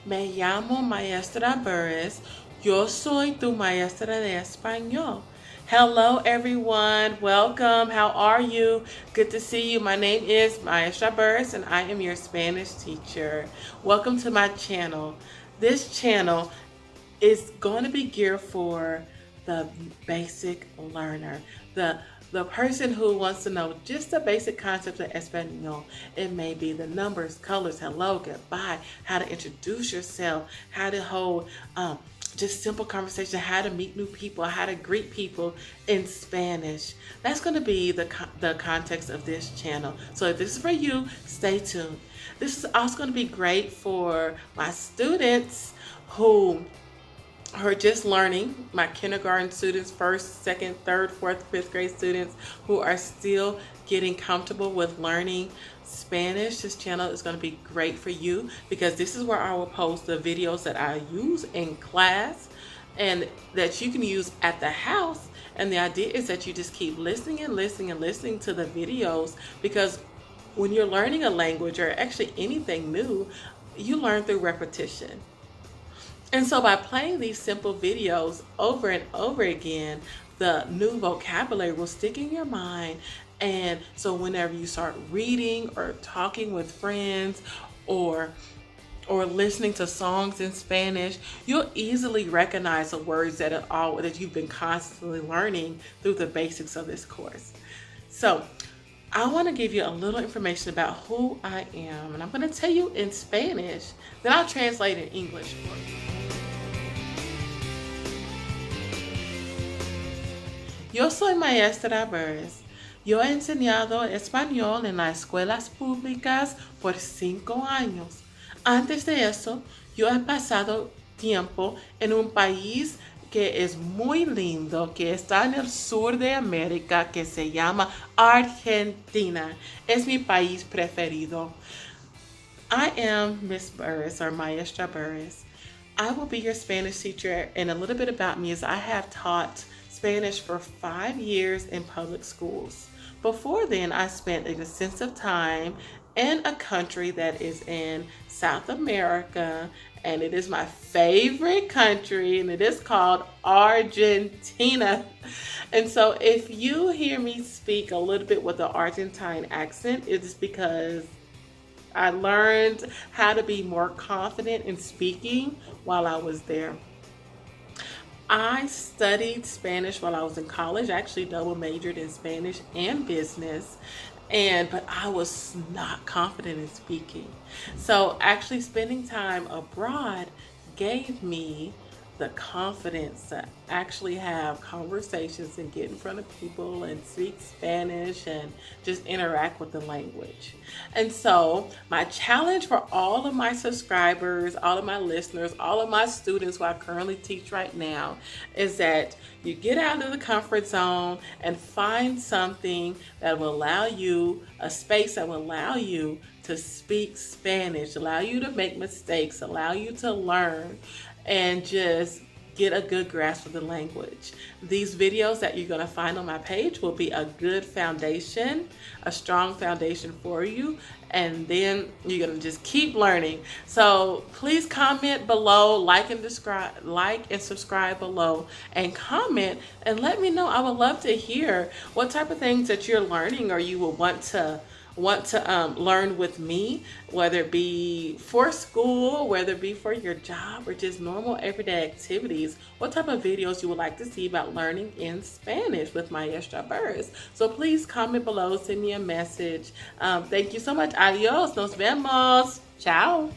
Me llamo Maestra Burris. Yo soy tu maestra de español. Hello, everyone. Welcome. How are you? Good to see you. My name is Maestra Burris, and I am your Spanish teacher. Welcome to my channel. This channel is going to be geared for the basic learner, the person who wants to know just the basic concepts of Espanol. It may be the numbers, colors, hello, goodbye, how to introduce yourself, how to hold just simple conversation, how to meet new people, how to greet people in Spanish. That's going to be the context of this channel. So if this is for you, stay tuned. This is also going to be great for my students who are just learning, my kindergarten students, first, second, third, fourth, fifth grade students who are still getting comfortable with learning Spanish. This channel is going to be great for you because this is where I will post the videos that I use in class and that you can use at the house. And the idea is that you just keep listening and listening and listening to the videos, because when you're learning a language or actually anything new, you learn through repetition. And so by playing these simple videos over and over again, the new vocabulary will stick in your mind. And so whenever you start reading or talking with friends or listening to songs in Spanish, you'll easily recognize the words that you've been constantly learning through the basics of this course. So I want to give you a little information about who I am, and I'm going to tell you in Spanish, then I'll translate in English for you. Yo soy Maestra Burris. Yo he enseñado español en las escuelas públicas por 5 años. Antes de eso, yo he pasado tiempo en un país que es muy lindo, que está en el sur de América, que se llama Argentina. Es mi país preferido. I am Miss Burris, or Maestra Burris. I will be your Spanish teacher, and a little bit about me is I have taught Spanish for 5 years in public schools. Before then, I spent an extensive time in a country that is in South America, and it is my favorite country, and it is called Argentina. And so if you hear me speak a little bit with the Argentine accent, it is because I learned how to be more confident in speaking while I was there. I studied Spanish while I was in college. I actually double majored in Spanish and business, but I was not confident in speaking. So actually spending time abroad gave me the confidence to actually have conversations and get in front of people and speak Spanish and just interact with the language. And so my challenge for all of my subscribers, all of my listeners, all of my students who I currently teach right now is that you get out of the comfort zone and find something that will allow you, a space that will allow you to speak Spanish, allow you to make mistakes, allow you to learn, and just get a good grasp of the language. These videos that you're going to find on my page will be a good foundation, a strong foundation for you, and then you're going to just keep learning. So please comment below, like and subscribe below, and comment and let me know. I would love to hear what type of things that you're learning or you will want to learn with me, whether it be for school, whether it be for your job, or just normal everyday activities. What type of videos you would like to see about learning in Spanish with Maestra Burris. So please comment below, send me a message. Thank you so much. Adios. Nos vemos. Ciao.